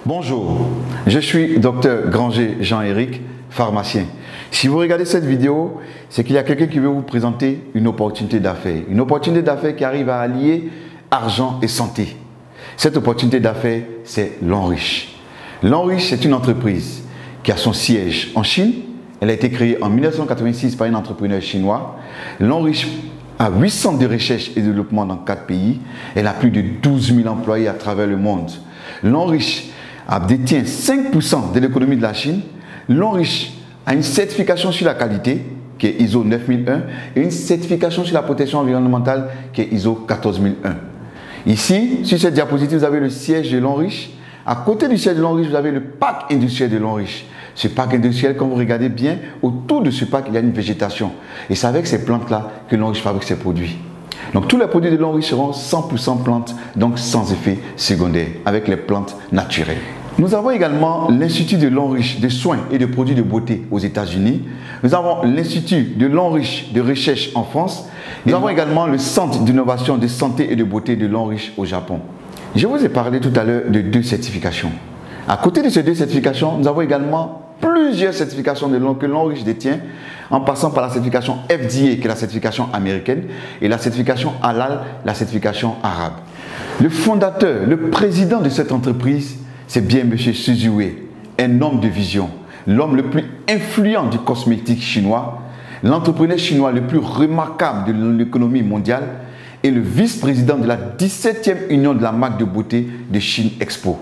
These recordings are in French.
Bonjour, je suis Dr Granger Jean-Éric, pharmacien. Si vous regardez cette vidéo, c'est qu'il y a quelqu'un qui veut vous présenter une opportunité d'affaires. Une opportunité d'affaires qui arrive à allier argent et santé. Cette opportunité d'affaires, c'est L'Enriche. L'Enriche, c'est une entreprise qui a son siège en Chine. Elle a été créée en 1986 par un entrepreneur chinois. L'Enriche a 8 centres de recherche et de développement dans 4 pays. Elle a plus de 12 000 employés à travers le monde. L'Enriche détient 5% de l'économie de la Chine. L'Enriche a une certification sur la qualité qui est ISO 9001 et une certification sur la protection environnementale qui est ISO 14001. Ici, sur cette diapositive, vous avez le siège de L'Enriche. À côté du siège de L'Enriche, vous avez le parc industriel de L'Enriche. Ce parc industriel, quand vous regardez bien, autour de ce parc, il y a une végétation. Et c'est avec ces plantes-là que L'Enriche fabrique ses produits. Donc tous les produits de L'Enriche seront 100% plantes, donc sans effet secondaire, avec les plantes naturelles. Nous avons également l'Institut de L'Enriche de soins et de produits de beauté aux États-Unis. Nous avons l'Institut de L'Enriche de recherche en France. Nous avons également le Centre d'innovation de santé et de beauté de L'Enriche au Japon. Je vous ai parlé tout à l'heure de 2 certifications. À côté de ces 2 certifications, nous avons également plusieurs certifications que L'Enriche détient, en passant par la certification FDA, qui est la certification américaine, et la certification Halal, la certification arabe. Le fondateur, le président de cette entreprise, c'est bien M. Su Ziwei, un homme de vision, l'homme le plus influent du cosmétique chinois, l'entrepreneur chinois le plus remarquable de l'économie mondiale et le vice-président de la 17e union de la marque de beauté de Chine Expo.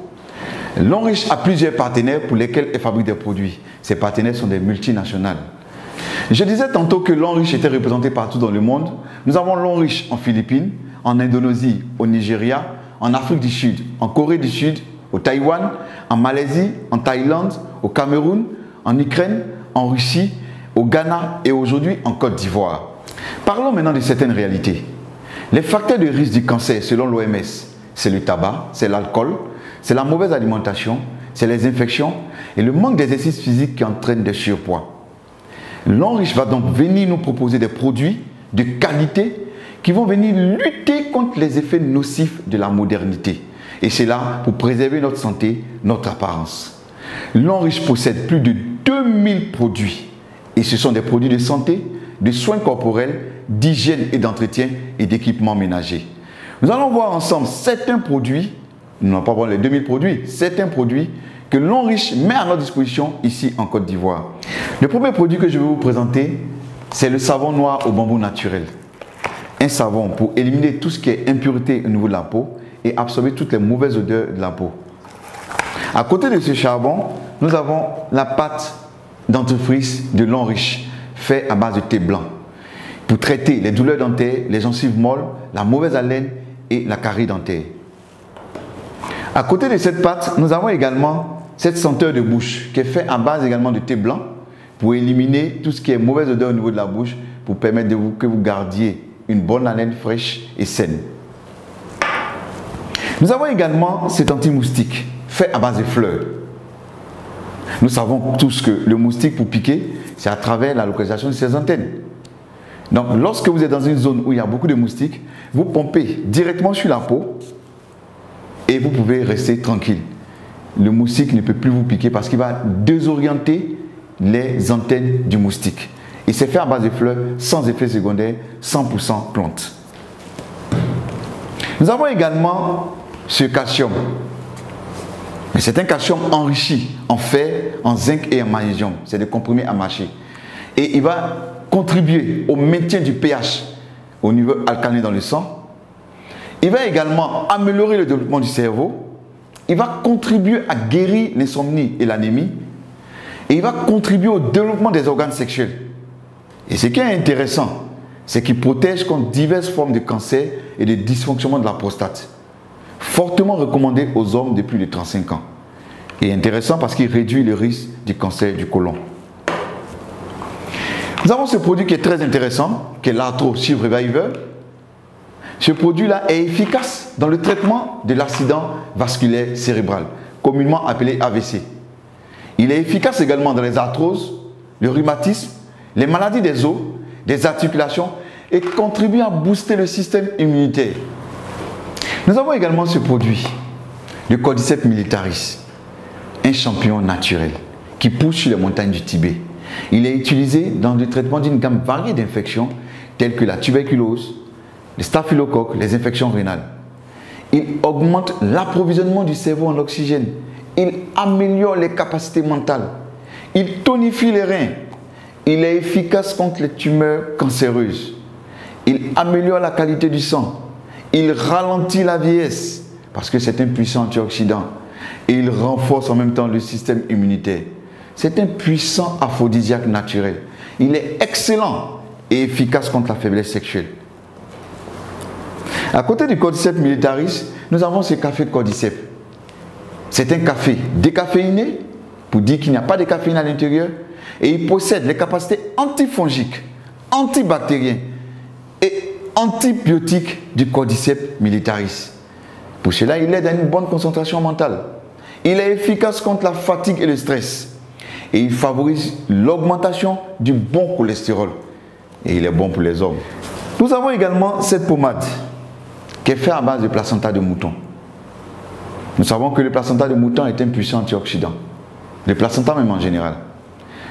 L'Enriche a plusieurs partenaires pour lesquels elle fabrique des produits. Ces partenaires sont des multinationales. Je disais tantôt que L'Enriche était représenté partout dans le monde. Nous avons L'Enriche en Philippines, en Indonésie, au Nigeria, en Afrique du Sud, en Corée du Sud, au Taïwan, en Malaisie, en Thaïlande, au Cameroun, en Ukraine, en Russie, au Ghana et aujourd'hui en Côte d'Ivoire. Parlons maintenant de certaines réalités. Les facteurs de risque du cancer selon l'OMS, c'est le tabac, c'est l'alcool, c'est la mauvaise alimentation, c'est les infections et le manque d'exercice physique qui entraîne des surpoids. L'Enriche va donc venir nous proposer des produits de qualité qui vont venir lutter contre les effets nocifs de la modernité. Et c'est là pour préserver notre santé, notre apparence. L'Enriche possède plus de 2000 produits. Et ce sont des produits de santé, de soins corporels, d'hygiène et d'entretien et d'équipements ménagers. Nous allons voir ensemble certains produits, nous n'allons pas voir les 2000 produits, certains produits que L'Enriche met à notre disposition ici en Côte d'Ivoire. Le premier produit que je vais vous présenter, c'est le savon noir au bambou naturel. Un savon pour éliminer tout ce qui est impureté au niveau de la peau et absorber toutes les mauvaises odeurs de la peau. À côté de ce charbon, nous avons la pâte dentifrice de L'Enriche, faite à base de thé blanc, pour traiter les douleurs dentaires, les gencives molles, la mauvaise haleine et la carie dentaire. À côté de cette pâte, nous avons également cette senteur de bouche qui est faite à base également de thé blanc pour éliminer tout ce qui est mauvaise odeur au niveau de la bouche, pour permettre que vous gardiez une bonne haleine fraîche et saine. Nous avons également cet anti-moustique fait à base de fleurs. Nous savons tous que le moustique pour piquer, c'est à travers la localisation de ses antennes. Donc lorsque vous êtes dans une zone où il y a beaucoup de moustiques, vous pompez directement sur la peau et vous pouvez rester tranquille. Le moustique ne peut plus vous piquer parce qu'il va désorienter les antennes du moustique. Et c'est fait à base de fleurs, sans effet secondaire, 100% plante. Nous avons également ce calcium. Mais c'est un calcium enrichi en fer, en zinc et en magnésium. C'est des comprimés à mâcher. Et il va contribuer au maintien du pH au niveau alcalin dans le sang. Il va également améliorer le développement du cerveau. Il va contribuer à guérir l'insomnie et l'anémie. Et il va contribuer au développement des organes sexuels. Et ce qui est intéressant, c'est qu'il protège contre diverses formes de cancer et de dysfonctionnement de la prostate. Fortement recommandé aux hommes de plus de 35 ans. Et intéressant parce qu'il réduit le risque du cancer du côlon. Nous avons ce produit qui est très intéressant, qui est l'Arthro Shield Reviver. Ce produit-là est efficace dans le traitement de l'accident vasculaire cérébral, communément appelé AVC. Il est efficace également dans les arthroses, le rhumatisme, les maladies des os, des articulations et contribue à booster le système immunitaire. Nous avons également ce produit, le Cordyceps militaris. un champignon naturel qui pousse sur les montagnes du Tibet. Il est utilisé dans le traitement d'une gamme variée d'infections telles que la tuberculose, le staphylocoque, les infections rénales. Il augmente l'approvisionnement du cerveau en oxygène. Il améliore les capacités mentales. Il tonifie les reins. Il est efficace contre les tumeurs cancéreuses. Il améliore la qualité du sang. Il ralentit la vieillesse parce que c'est un puissant antioxydant. Et il renforce en même temps le système immunitaire. C'est un puissant aphrodisiaque naturel. Il est excellent et efficace contre la faiblesse sexuelle. À côté du Cordyceps militaris, nous avons ce café Cordyceps. C'est un café décaféiné, pour dire qu'il n'y a pas de caféine à l'intérieur, et il possède les capacités antifongiques, antibactériennes et antibiotiques du Cordyceps militaris. Pour cela, il aide à une bonne concentration mentale. Il est efficace contre la fatigue et le stress. Et il favorise l'augmentation du bon cholestérol. Et il est bon pour les hommes. Nous avons également cette pommade qui est faite à base de placenta de mouton. Nous savons que le placenta de mouton est un puissant antioxydant. Le placenta même en général.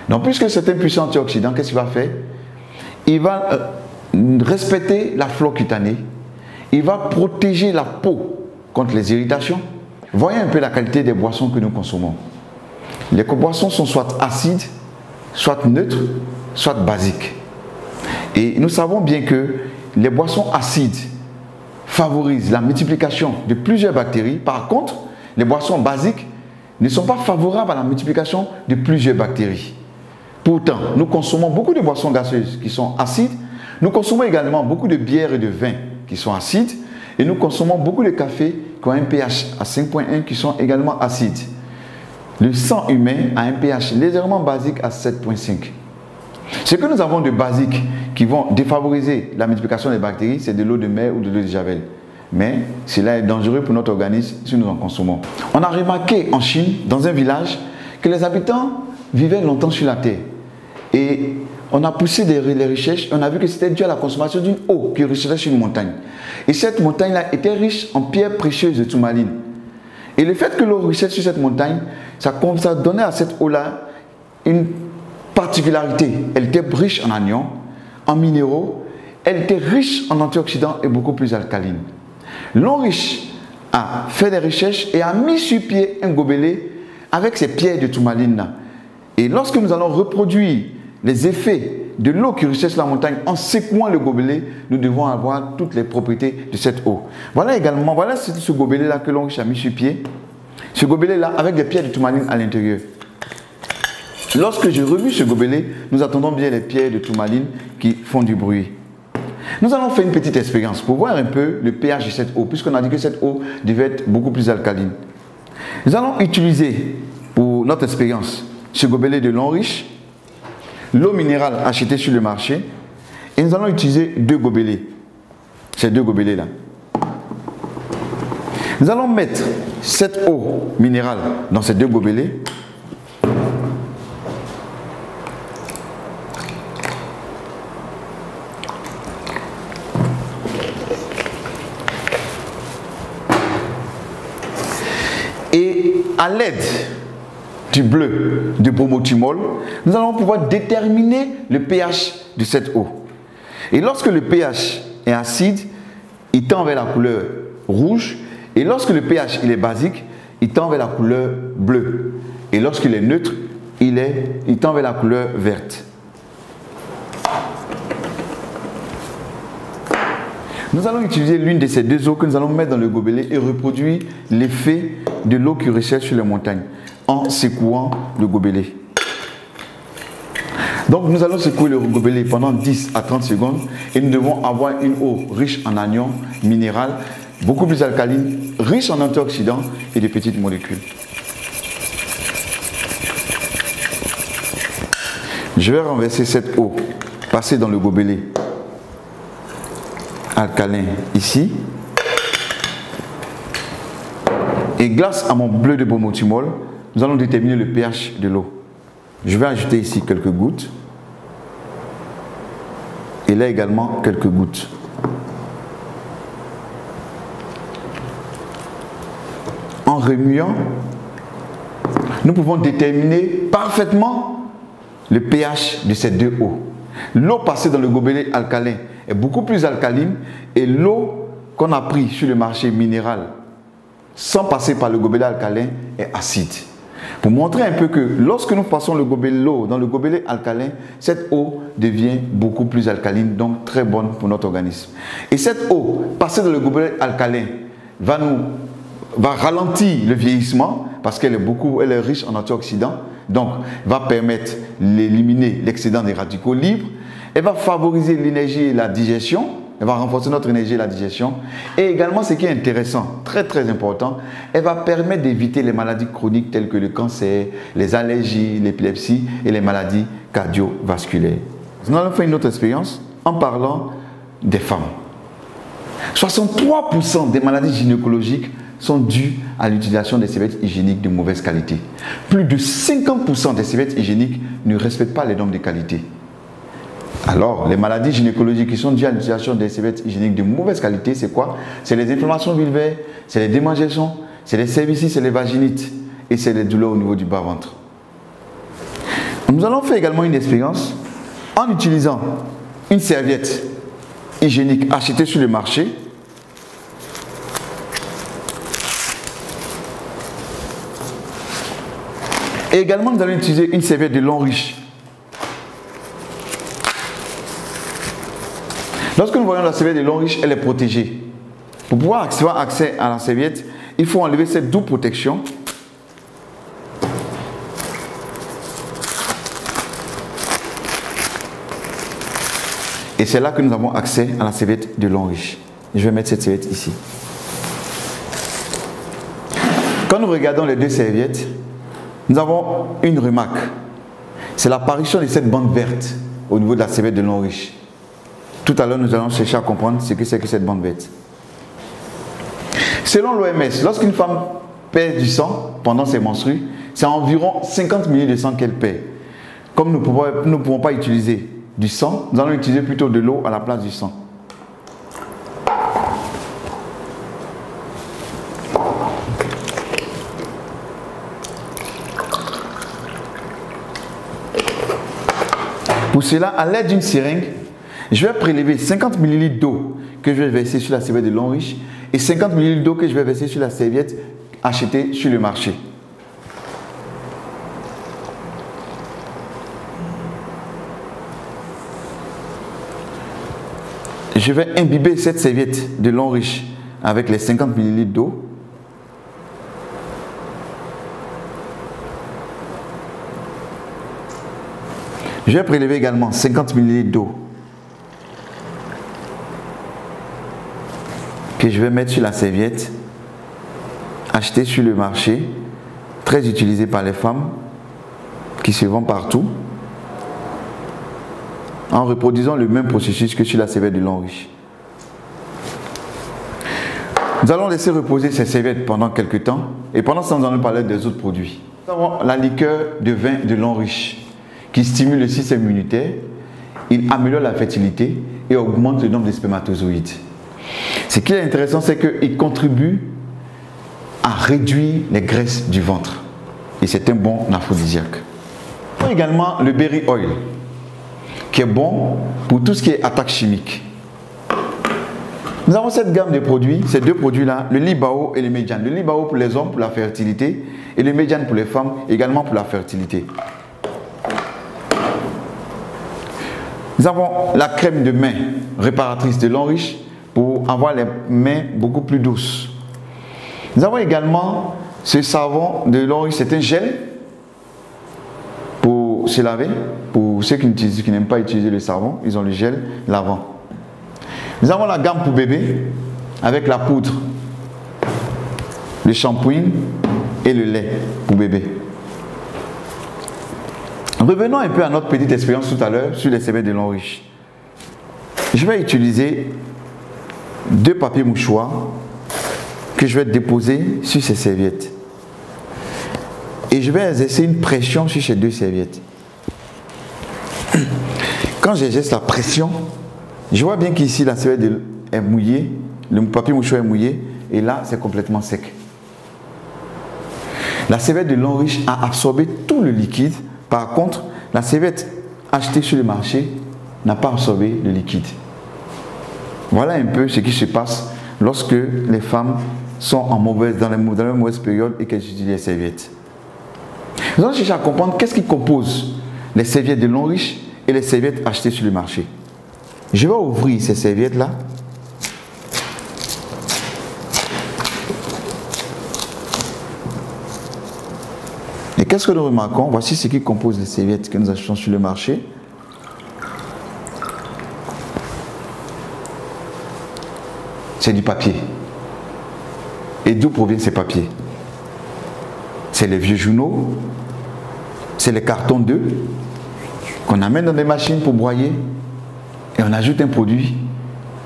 Donc puisque c'est un puissant antioxydant, qu'est-ce qu'il va faire? Il va respecter la flore cutanée. Il va protéger la peau contre les irritations. Voyez un peu la qualité des boissons que nous consommons. Les boissons sont soit acides, soit neutres, soit basiques. Et nous savons bien que les boissons acides favorisent la multiplication de plusieurs bactéries. Par contre, les boissons basiques ne sont pas favorables à la multiplication de plusieurs bactéries. Pourtant, nous consommons beaucoup de boissons gazeuses qui sont acides. Nous consommons également beaucoup de bières et de vins qui sont acides. Et nous consommons beaucoup de cafés qui ont un pH à 5,1 qui sont également acides. Le sang humain a un pH légèrement basique à 7,5. Ce que nous avons de basique qui vont défavoriser la multiplication des bactéries, c'est de l'eau de mer ou de l'eau de javel. Mais cela est dangereux pour notre organisme si nous en consommons. On a remarqué en Chine, dans un village, que les habitants vivaient longtemps sur la terre. Et on a poussé les recherches, on a vu que c'était dû à la consommation d'une eau qui ruisselait sur une montagne. Et cette montagne-là était riche en pierres précieuses de tourmaline. Et le fait que l'eau ruisselle sur cette montagne, ça donnait à cette eau-là une particularité. Elle était riche en anions, en minéraux, elle était riche en antioxydants et beaucoup plus alcaline. L'homme riche a fait des recherches et a mis sur pied un gobelet avec ces pierres de tourmaline-là. Et lorsque nous allons reproduire les effets de l'eau qui ruisselle sur la montagne en secouant le gobelet, nous devons avoir toutes les propriétés de cette eau. Voilà également, voilà ce gobelet-là que l'on a mis sur pied. Ce gobelet-là avec des pierres de tourmaline à l'intérieur. Lorsque j'ai revu ce gobelet, nous attendons bien les pierres de tourmaline qui font du bruit. Nous allons faire une petite expérience pour voir un peu le pH de cette eau, puisqu'on a dit que cette eau devait être beaucoup plus alcaline. Nous allons utiliser pour notre expérience ce gobelet de l'eau riche, l'eau minérale achetée sur le marché, et nous allons utiliser deux gobelets, ces deux gobelets-là. Nous allons mettre cette eau minérale dans ces deux gobelets. Et à l'aide du bleu de bromothymol, nous allons pouvoir déterminer le pH de cette eau. Et lorsque le pH est acide, il tend vers la couleur rouge. Et lorsque le pH il est basique, il tend vers la couleur bleue. Et lorsqu'il est neutre, il tend vers la couleur verte. Nous allons utiliser l'une de ces deux eaux que nous allons mettre dans le gobelet et reproduire l'effet de l'eau qui ruisselle sur les montagnes en secouant le gobelet. Donc nous allons secouer le gobelet pendant 10 à 30 secondes et nous devons avoir une eau riche en anions, minérales, beaucoup plus alcaline, riche en antioxydants et de petites molécules. Je vais renverser cette eau, passer dans le gobelet alcalin ici. Et grâce à mon bleu de bromothymol, nous allons déterminer le pH de l'eau. Je vais ajouter ici quelques gouttes. Et là également quelques gouttes. En remuant, nous pouvons déterminer parfaitement le pH de ces deux eaux. L'eau passée dans le gobelet alcalin est beaucoup plus alcaline et l'eau qu'on a prise sur le marché minéral sans passer par le gobelet alcalin est acide. Pour montrer un peu que lorsque nous passons l'eau dans le gobelet alcalin, cette eau devient beaucoup plus alcaline, donc très bonne pour notre organisme. Et cette eau passée dans le gobelet alcalin va ralentir le vieillissement parce qu'elle est riche en antioxydants, donc va permettre d'éliminer l'excédent des radicaux libres. Elle va favoriser l'énergie et la digestion. Elle va renforcer notre énergie et la digestion. Et également, ce qui est intéressant, très très important, elle va permettre d'éviter les maladies chroniques telles que le cancer, les allergies, l'épilepsie et les maladies cardiovasculaires. Nous allons faire une autre expérience en parlant des femmes. 63% des maladies gynécologiques sont dues à l'utilisation des serviettes hygiéniques de mauvaise qualité. Plus de 50% des serviettes hygiéniques ne respectent pas les normes de qualité. Alors, les maladies gynécologiques qui sont dues à l'utilisation des serviettes hygiéniques de mauvaise qualité, c'est quoi? C'est les inflammations vulvaires, c'est les démangeaisons, c'est les cervicites, c'est les vaginites et c'est les douleurs au niveau du bas-ventre. Nous allons faire également une expérience en utilisant une serviette hygiénique achetée sur le marché. Et également, nous allons utiliser une serviette de long riche. Lorsque nous voyons la serviette de long riche, elle est protégée. Pour pouvoir avoir accès à la serviette, il faut enlever cette double protection. Et c'est là que nous avons accès à la serviette de long riche. Je vais mettre cette serviette ici. Quand nous regardons les deux serviettes, nous avons une remarque. C'est l'apparition de cette bande verte au niveau de la serviette de long riche. Tout à l'heure, nous allons chercher à comprendre ce que c'est que cette bande verte. Selon l'OMS, lorsqu'une femme perd du sang pendant ses menstrues, c'est environ 50 ml de sang qu'elle perd. Comme nous ne pouvons pas utiliser du sang, nous allons utiliser plutôt de l'eau à la place du sang. Pour cela, à l'aide d'une seringue, je vais prélever 50 ml d'eau que je vais verser sur la serviette de long riche et 50 ml d'eau que je vais verser sur la serviette achetée sur le marché. Je vais imbiber cette serviette de long riche avec les 50 ml d'eau. Je vais prélever également 50 ml d'eau que je vais mettre sur la serviette achetée sur le marché, très utilisée par les femmes qui se vend partout, en reproduisant le même processus que sur la serviette de long riche. Nous allons laisser reposer ces serviettes pendant quelques temps et pendant ce temps, nous allons parler des autres produits. Nous avons la liqueur de vin de long riche qui stimule le système immunitaire, il améliore la fertilité et augmente le nombre de spermatozoïdes. Ce qui est intéressant, c'est qu'il contribue à réduire les graisses du ventre et c'est un bon aphrodisiaque. Nous avons également le berry oil qui est bon pour tout ce qui est attaque chimique. Nous avons cette gamme de produits, ces deux produits-là, le Libao et le Median. Le Libao pour les hommes pour la fertilité et le Median pour les femmes également pour la fertilité. Nous avons la crème de main réparatrice de long riche pour avoir les mains beaucoup plus douces. Nous avons également ce savon de long riche, c'est un gel pour se laver. Pour ceux qui n'aiment pas utiliser le savon, ils ont le gel lavant. Nous avons la gamme pour bébé avec la poudre, le shampoing et le lait pour bébé. Revenons un peu à notre petite expérience tout à l'heure sur les serviettes de long riche. Je vais utiliser deux papiers mouchoirs que je vais déposer sur ces serviettes. Et je vais exercer une pression sur ces deux serviettes. Quand j'exerce la pression, je vois bien qu'ici la serviette est mouillée, le papier mouchoir est mouillé et là c'est complètement sec. La serviette de lin riche a absorbé tout le liquide. Par contre, la serviette achetée sur le marché n'a pas absorbé le liquide. Voilà un peu ce qui se passe lorsque les femmes sont dans la mauvaise période et qu'elles utilisent les serviettes. Nous allons chercher à comprendre qu'est-ce qui compose les serviettes de lin riche et les serviettes achetées sur le marché. Je vais ouvrir ces serviettes-là. Et qu'est-ce que nous remarquons? Voici ce qui compose les serviettes que nous achetons sur le marché. C'est du papier. Et d'où proviennent ces papiers? C'est les vieux journaux, c'est les cartons d'œufs qu'on amène dans des machines pour broyer et on ajoute un produit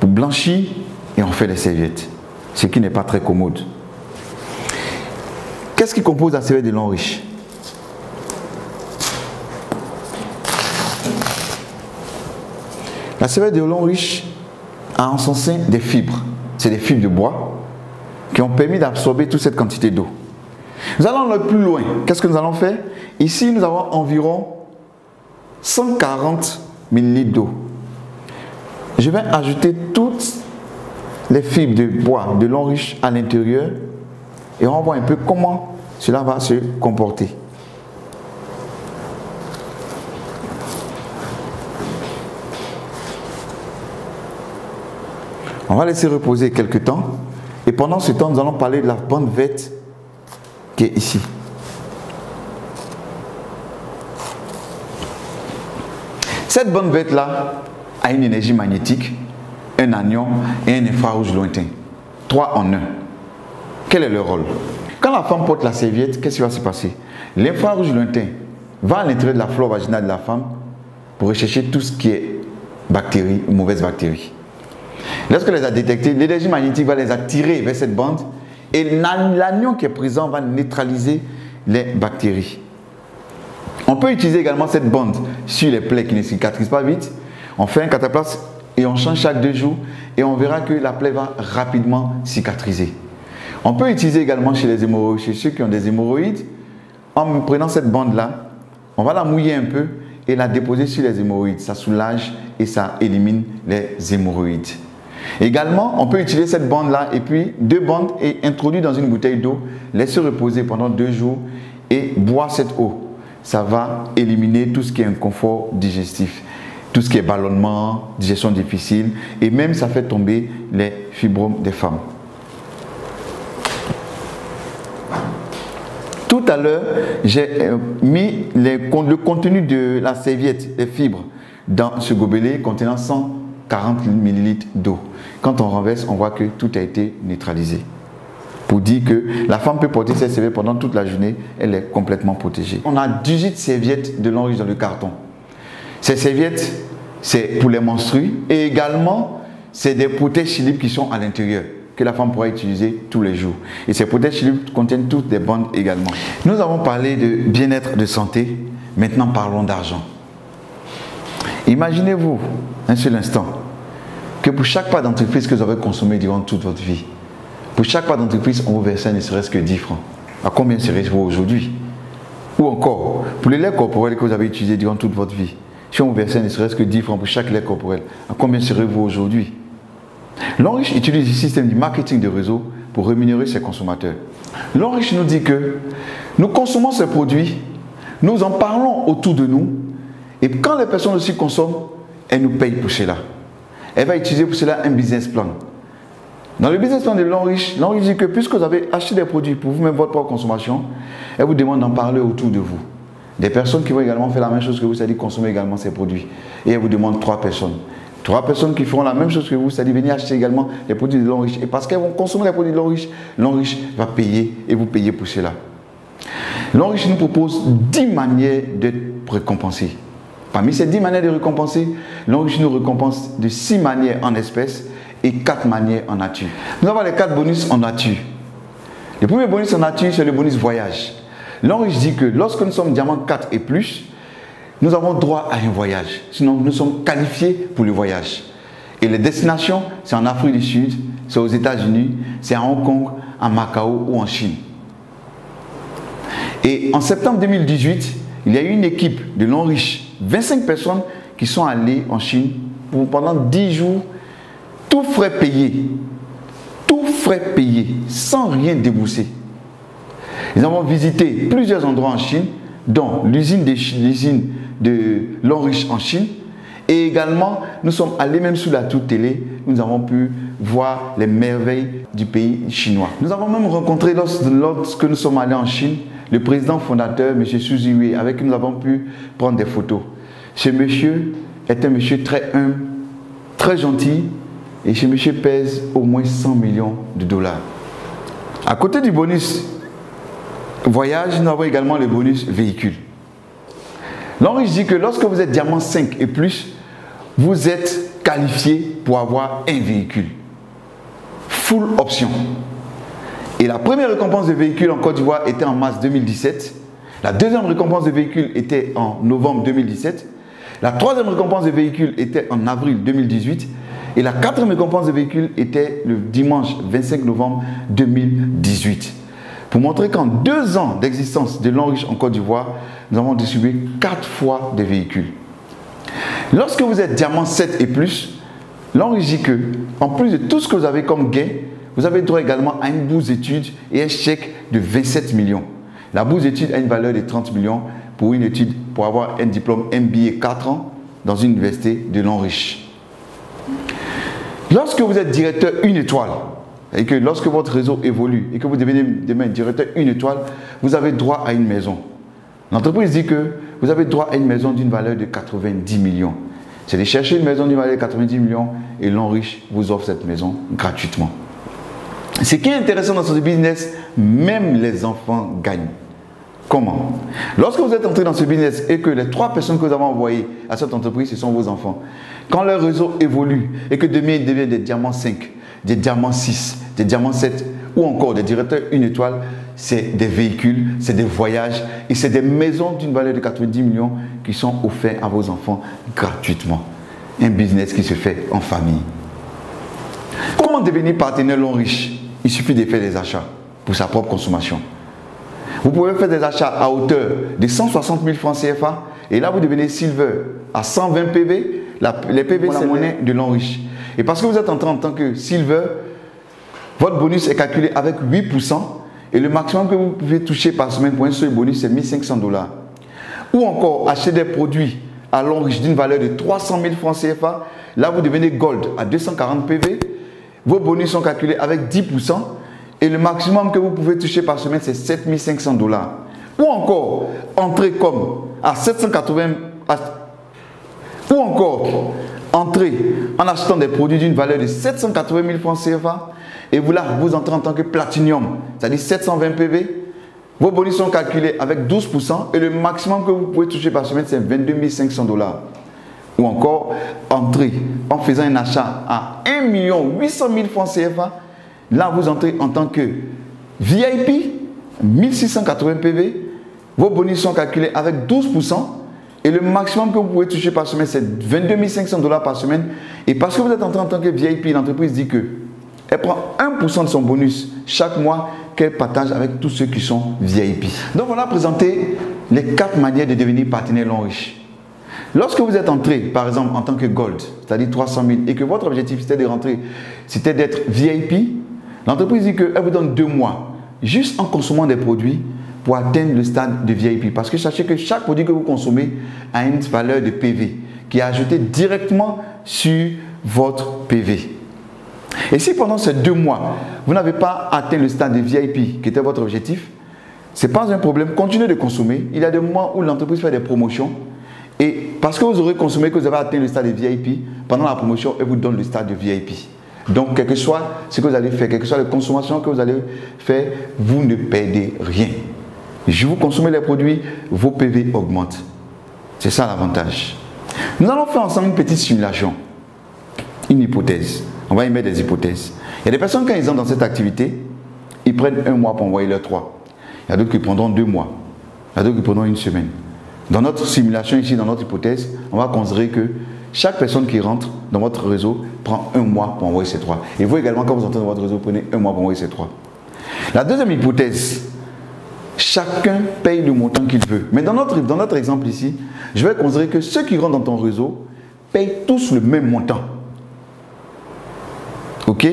pour blanchir et on fait les serviettes. Ce qui n'est pas très commode. Qu'est-ce qui compose la serviette de lin riche? La serviette de lin riche a en son sein des fibres. C'est des fibres de bois qui ont permis d'absorber toute cette quantité d'eau. Nous allons le plus loin. Qu'est-ce que nous allons faire? Ici, nous avons environ 140 ml d'eau. Je vais ajouter toutes les fibres de bois de lin riche à l'intérieur et on va voir un peu comment cela va se comporter. On va laisser reposer quelques temps et pendant ce temps, nous allons parler de la bande verte qui est ici. Cette bande verte-là a une énergie magnétique, un anion et un infrarouge lointain. 3 en 1. Quel est le rôle? Quand la femme porte la serviette, qu'est-ce qui va se passer? L'infrarouge lointain va à l'intérieur de la flore vaginale de la femme pour rechercher tout ce qui est bactéries ou mauvaises bactéries. Lorsqu'elle les a détectées, l'énergie magnétique va les attirer vers cette bande et l'anion qui est présent va neutraliser les bactéries. On peut utiliser également cette bande sur les plaies qui ne cicatrisent pas vite. On fait un cataplasme et on change chaque 2 jours et on verra que la plaie va rapidement cicatriser. On peut utiliser également chez les hémorroïdes, chez ceux qui ont des hémorroïdes. En prenant cette bande-là, on va la mouiller un peu et la déposer sur les hémorroïdes. Ça soulage et ça élimine les hémorroïdes. Également, on peut utiliser cette bande-là et puis 2 bandes et introduire dans une bouteille d'eau, laisser reposer pendant 2 jours et boire cette eau. Ça va éliminer tout ce qui est inconfort digestif, tout ce qui est ballonnement, digestion difficile et même ça fait tomber les fibromes des femmes. Tout à l'heure, j'ai mis le contenu de la serviette, les fibres, dans ce gobelet contenant 140 ml d'eau. Quand on renverse, on voit que tout a été neutralisé. Pour dire que la femme peut porter cette serviette pendant toute la journée, elle est complètement protégée. On a 18 serviettes de lin riche dans le carton. Ces serviettes, c'est pour les menstrues et également, c'est des protège-slip qui sont à l'intérieur, que la femme pourra utiliser tous les jours. Et ces protège-slip contiennent toutes des bandes également. Nous avons parlé de bien-être, de santé. Maintenant, parlons d'argent. Imaginez-vous, un seul instant, que pour chaque pas d'entreprise que vous avez consommé durant toute votre vie, pour chaque pas d'entreprise, on vous versait ne serait-ce que 10 francs. À combien serait-vous aujourd'hui? Ou encore, pour les laits corporels que vous avez utilisés durant toute votre vie, si on vous versait ne serait-ce que 10 francs pour chaque lait corporel, à combien serez-vous aujourd'hui? Lin riche utilise le système du marketing de réseau pour rémunérer ses consommateurs. Lin riche nous dit que nous consommons ces produits, nous en parlons autour de nous, et quand les personnes aussi consomment, elles nous payent pour cela. Elle va utiliser pour cela un business plan. Dans le business plan de Lin riche dit que puisque vous avez acheté des produits pour vous-même votre propre consommation, elle vous demande d'en parler autour de vous. Des personnes qui vont également faire la même chose que vous, c'est-à-dire consommer également ces produits. Et elle vous demande 3 personnes. 3 personnes qui feront la même chose que vous, c'est-à-dire venir acheter également les produits de Lin riche. Et parce qu'elles vont consommer les produits de Lin riche va payer et vous payer pour cela. Lin riche nous propose 10 manières de récompenser. Parmi ces 10 manières de récompenser, Lin riche nous récompense de 6 manières en espèces et 4 manières en nature. Nous avons les 4 bonus en nature. Le premier bonus en nature, c'est le bonus voyage. Lin riche dit que lorsque nous sommes diamant 4 et plus, nous avons droit à un voyage. Sinon, nous sommes qualifiés pour le voyage. Et les destinations, c'est en Afrique du Sud, c'est aux États-Unis, c'est à Hong Kong, à Macao ou en Chine. Et en septembre 2018, il y a eu une équipe de l'Enriche, 25 personnes qui sont allées en Chine pendant 10 jours, tout frais payé, sans rien débourser. Nous avons visité plusieurs endroits en Chine, dont l'usine de l'Enriche en Chine. Et également, nous sommes allés même sous la tour télé, nous avons pu voir les merveilles du pays chinois. Nous avons même rencontré, lorsque nous sommes allés en Chine, le président fondateur, M. Xu Ziwei, avec qui nous avons pu prendre des photos. Ce monsieur est un monsieur très humble, très gentil, et ce monsieur pèse au moins 100 millions de dollars. À côté du bonus voyage, nous avons également le bonus véhicule. L'Enriche dit que lorsque vous êtes diamant 5 et plus, vous êtes qualifié pour avoir un véhicule. Full option. Et la première récompense de véhicule en Côte d'Ivoire était en mars 2017. La deuxième récompense de véhicule était en novembre 2017. La troisième récompense de véhicule était en avril 2018. Et la quatrième récompense de véhicule était le dimanche 25 novembre 2018. Pour montrer qu'en 2 ans d'existence de l'Enriche en Côte d'Ivoire, nous avons distribué 4 fois des véhicules. Lorsque vous êtes diamant 7 et plus, l'Enriche dit que, en plus de tout ce que vous avez comme gain, vous avez droit également à une bourse d'études et un chèque de 27 millions. La bourse d'études a une valeur de 30 millions pour une étude, pour avoir un diplôme MBA 4 ans dans une université de l'Enriche. Lorsque vous êtes directeur 1 étoile, et que lorsque votre réseau évolue et que vous devenez demain directeur 1 étoile, vous avez droit à une maison. L'entreprise dit que vous avez droit à une maison d'une valeur de 90 millions. C'est de chercher une maison d'une valeur de 90 millions et l'Enriche vous offre cette maison gratuitement. Ce qui est intéressant dans ce business, même les enfants gagnent. Comment? Lorsque vous êtes entré dans ce business et que les 3 personnes que vous avez envoyées à cette entreprise, ce sont vos enfants, quand leur réseau évolue et que demain ils deviennent des diamants 5, des diamants 6, des diamants 7 ou encore des directeurs 1 étoile, c'est des véhicules, c'est des voyages et c'est des maisons d'une valeur de 90 millions qui sont offerts à vos enfants gratuitement. Un business qui se fait en famille. Comment devenir partenaire l'Enriche? Il suffit de faire des achats pour sa propre consommation. Vous pouvez faire des achats à hauteur de 160 000 francs CFA et là vous devenez Silver à 120 PV. Les PV c'est la monnaie de l'Enriche. Et parce que vous êtes entré en tant que Silver, votre bonus est calculé avec 8% et le maximum que vous pouvez toucher par semaine pour un seul bonus c'est 1 500 $. Ou encore acheter des produits à l'Enriche d'une valeur de 300 000 francs CFA. Là vous devenez Gold à 240 PV. Vos bonus sont calculés avec 10% et le maximum que vous pouvez toucher par semaine c'est 7 500 $. Ou encore entrer comme à 780 ou encore entrer en achetant des produits d'une valeur de 780 000 francs CFA et vous là, vous entrez en tant que Platinum, c'est-à-dire 720 PV. Vos bonus sont calculés avec 12% et le maximum que vous pouvez toucher par semaine, c'est 22 500 $. Ou encore, entrer en faisant un achat à 1 800 000 francs CFA. Là, vous entrez en tant que VIP, 1680 PV. Vos bonus sont calculés avec 12%. Et le maximum que vous pouvez toucher par semaine, c'est 22 500 $ par semaine. Et parce que vous êtes entré en tant que VIP, l'entreprise dit qu'elle prend 1% de son bonus chaque mois qu'elle partage avec tous ceux qui sont VIP. Donc voilà présenté les 4 manières de devenir partenaire l'Enriche. Lorsque vous êtes entré, par exemple, en tant que Gold, c'est-à-dire 300 000, et que votre objectif c'était de rentrer, c'était d'être VIP, l'entreprise dit qu'elle vous donne 2 mois, juste en consommant des produits, pour atteindre le stade de VIP. Parce que sachez que chaque produit que vous consommez a une valeur de PV qui est ajoutée directement sur votre PV. Et si pendant ces 2 mois, vous n'avez pas atteint le stade de VIP qui était votre objectif, ce n'est pas un problème, continuez de consommer. Il y a des mois où l'entreprise fait des promotions et parce que vous aurez consommé, que vous avez atteint le stade de VIP, pendant la promotion, elle vous donne le stade de VIP. Donc, quel que soit ce que vous allez faire, quelle que soit la consommation que vous allez faire, vous ne perdez rien. Je vous consommez les produits, vos PV augmentent. C'est ça l'avantage. Nous allons faire ensemble une petite simulation, une hypothèse. On va y mettre des hypothèses. Il y a des personnes, quand ils entrent dans cette activité, ils prennent 1 mois pour envoyer leurs 3. Il y a d'autres qui prendront 2 mois. Il y a d'autres qui prendront 1 semaine. Dans notre simulation ici, dans notre hypothèse, on va considérer que chaque personne qui rentre dans votre réseau prend 1 mois pour envoyer ses 3. Et vous également, quand vous entrez dans votre réseau, prenez 1 mois pour envoyer ses 3. La deuxième hypothèse, Chacun paye le montant qu'il veut. Mais dans notre exemple ici, je vais considérer que ceux qui rentrent dans ton réseau payent tous le même montant. Ok?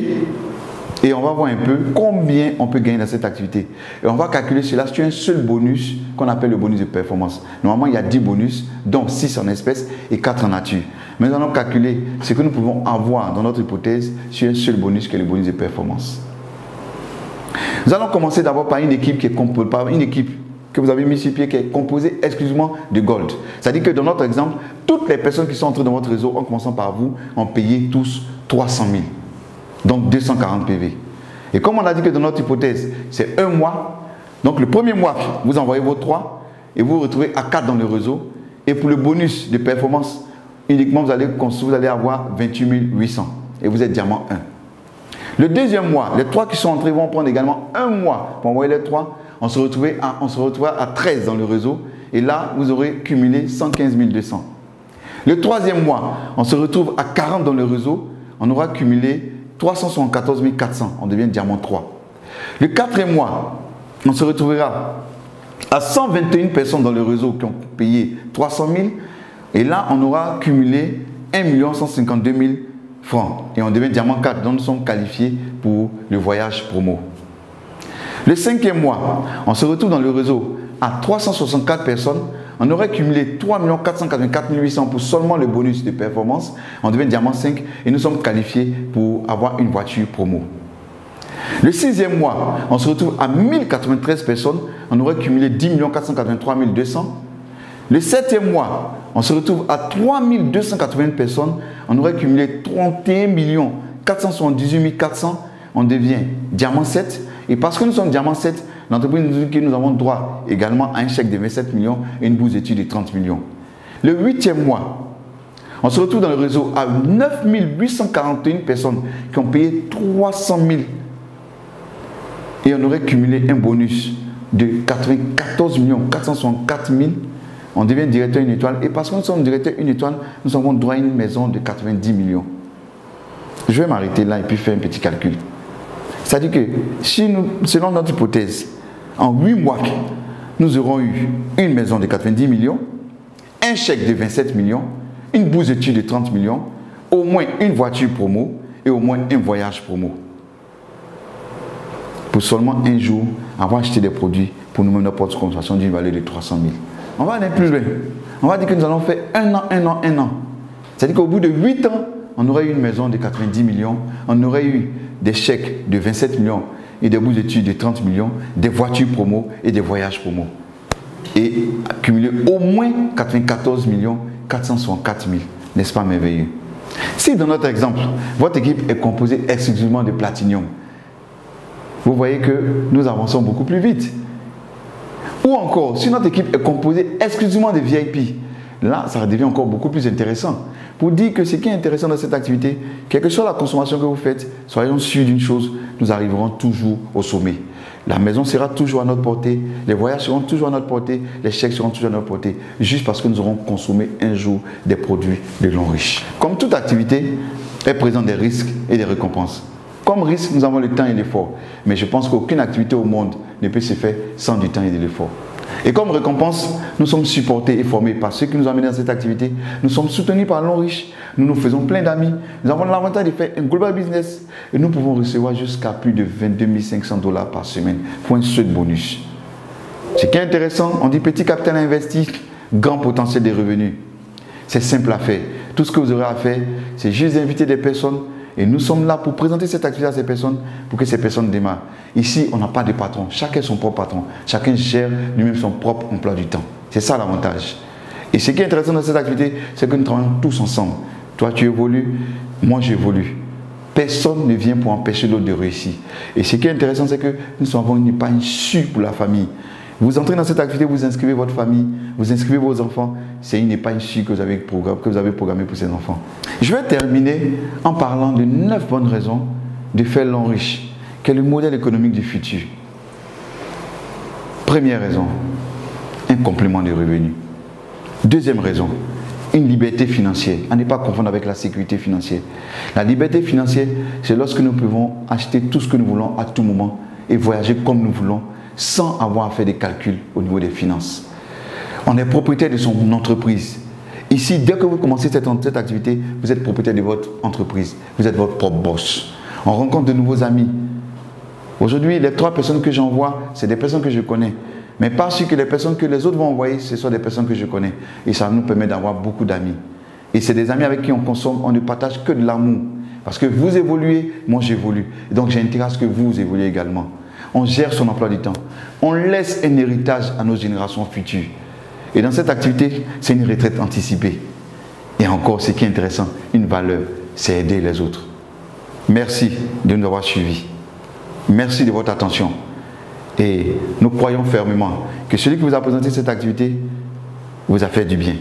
Et on va voir un peu combien on peut gagner dans cette activité. Et on va calculer cela sur un seul bonus qu'on appelle le bonus de performance. Normalement, il y a 10 bonus, dont 6 en espèces et 4 en nature. Mais nous allons calculer ce que nous pouvons avoir dans notre hypothèse sur un seul bonus qui est le bonus de performance. Nous allons commencer d'abord par une équipe qui est composée, par une équipe que vous avez mis sur pied qui est composée exclusivement de gold. C'est-à-dire que dans notre exemple, toutes les personnes qui sont entrées dans votre réseau, en commençant par vous, ont payé tous 300 000. Donc 240 PV. Et comme on a dit que dans notre hypothèse, c'est un mois, donc le premier mois, vous envoyez vos 3 et vous vous retrouvez à 4 dans le réseau. Et pour le bonus de performance, uniquement vous allez avoir 28 800 et vous êtes diamant 1. Le deuxième mois, les 3 qui sont entrés vont prendre également un mois pour envoyer les 3. On se retrouvera à 13 dans le réseau et là, vous aurez cumulé 115 200. Le troisième mois, on se retrouve à 40 dans le réseau, on aura cumulé 374 400, on devient diamant 3. Le quatrième mois, on se retrouvera à 121 personnes dans le réseau qui ont payé 300 000 et là, on aura cumulé 1 152 000 francs et on devient diamant 4, donc nous sommes qualifiés pour le voyage promo. Le cinquième mois, on se retrouve dans le réseau à 364 personnes, on aurait cumulé 3 484 800 pour seulement le bonus de performance, on devient diamant 5 et nous sommes qualifiés pour avoir une voiture promo. Le sixième mois, on se retrouve à 1093 personnes, on aurait cumulé 10 483 200. Le septième mois, on se retrouve à 3280 personnes, on aurait cumulé 31 478 400, on devient diamant 7. Et parce que nous sommes diamant 7, l'entreprise nous dit que nous avons droit également à un chèque de 27 millions et une bourse d'études de 30 millions. Le huitième mois, on se retrouve dans le réseau à 9 841 personnes qui ont payé 300 000 et on aurait cumulé un bonus de 94 464 000. On devient directeur une étoile et parce que nous sommes directeur une étoile, nous avons droit à une maison de 90 millions. Je vais m'arrêter là et puis faire un petit calcul. C'est-à-dire que si nous, selon notre hypothèse, en 8 mois, nous aurons eu une maison de 90 millions, un chèque de 27 millions, une bourse d'études de 30 millions, au moins une voiture promo et au moins un voyage promo. Pour seulement un jour avoir acheté des produits pour nous-mêmes notre propre consommation d'une valeur de 300 000. On va aller plus loin. On va dire que nous allons faire un an. C'est-à-dire qu'au bout de 8 ans, on aurait eu une maison de 90 millions, on aurait eu des chèques de 27 millions et des bourses d'études de 30 millions, des voitures promo et des voyages promo. Et accumuler au moins 94 464 000. N'est-ce pas merveilleux? Si dans notre exemple, votre équipe est composée exclusivement de platinium, vous voyez que nous avançons beaucoup plus vite. Ou encore, si notre équipe est composée exclusivement de VIP, là, ça devient encore beaucoup plus intéressant. Pour dire que ce qui est intéressant dans cette activité, quelle que soit la consommation que vous faites, soyons sûrs d'une chose, nous arriverons toujours au sommet. La maison sera toujours à notre portée, les voyages seront toujours à notre portée, les chèques seront toujours à notre portée, juste parce que nous aurons consommé un jour des produits de l'homme riche. Comme toute activité, elle présente des risques et des récompenses. Comme risque, nous avons le temps et l'effort. Mais je pense qu'aucune activité au monde ne peut se faire sans du temps et de l'effort. Et comme récompense, nous sommes supportés et formés par ceux qui nous ont amenés dans cette activité. Nous sommes soutenus par l'homme riche. Nous nous faisons plein d'amis. Nous avons l'avantage de faire un global business. Et nous pouvons recevoir jusqu'à plus de 22 500 $ par semaine pour un seul bonus. Ce qui est intéressant, on dit petit capital investi, grand potentiel de revenus. C'est simple à faire. Tout ce que vous aurez à faire, c'est juste inviter des personnes. Et nous sommes là pour présenter cette activité à ces personnes, pour que ces personnes démarrent. Ici, on n'a pas de patron. Chacun est son propre patron. Chacun gère lui-même son propre emploi du temps. C'est ça l'avantage. Et ce qui est intéressant dans cette activité, c'est que nous travaillons tous ensemble. Toi, tu évolues, moi, j'évolue. Personne ne vient pour empêcher l'autre de réussir. Et ce qui est intéressant, c'est que nous avons une épargne sûre pour la famille. Vous entrez dans cette activité, vous inscrivez votre famille, vous inscrivez vos enfants. C'est une épargne sûre que vous avez programmée pour ces enfants. Je vais terminer en parlant de 9 bonnes raisons de faire l'homme riche, qui est le modèle économique du futur. Première raison, un complément de revenus. Deuxième raison, une liberté financière. À ne pas confondre avec la sécurité financière. La liberté financière, c'est lorsque nous pouvons acheter tout ce que nous voulons à tout moment et voyager comme nous voulons, sans avoir à faire des calculs au niveau des finances. On est propriétaire de son entreprise. Ici, dès que vous commencez cette activité, vous êtes propriétaire de votre entreprise. Vous êtes votre propre boss. On rencontre de nouveaux amis. Aujourd'hui, les 3 personnes que j'envoie, c'est des personnes que je connais. Mais pas sûr que les personnes que les autres vont envoyer, ce sont des personnes que je connais. Et ça nous permet d'avoir beaucoup d'amis. Et c'est des amis avec qui on consomme, on ne partage que de l'amour. Parce que vous évoluez, moi j'évolue. Et donc j'ai intérêt à ce que vous évoluez également. On gère son emploi du temps. On laisse un héritage à nos générations futures. Et dans cette activité, c'est une retraite anticipée. Et encore, ce qui est intéressant, une valeur, c'est aider les autres. Merci de nous avoir suivis. Merci de votre attention. Et nous croyons fermement que celui qui vous a présenté cette activité vous a fait du bien.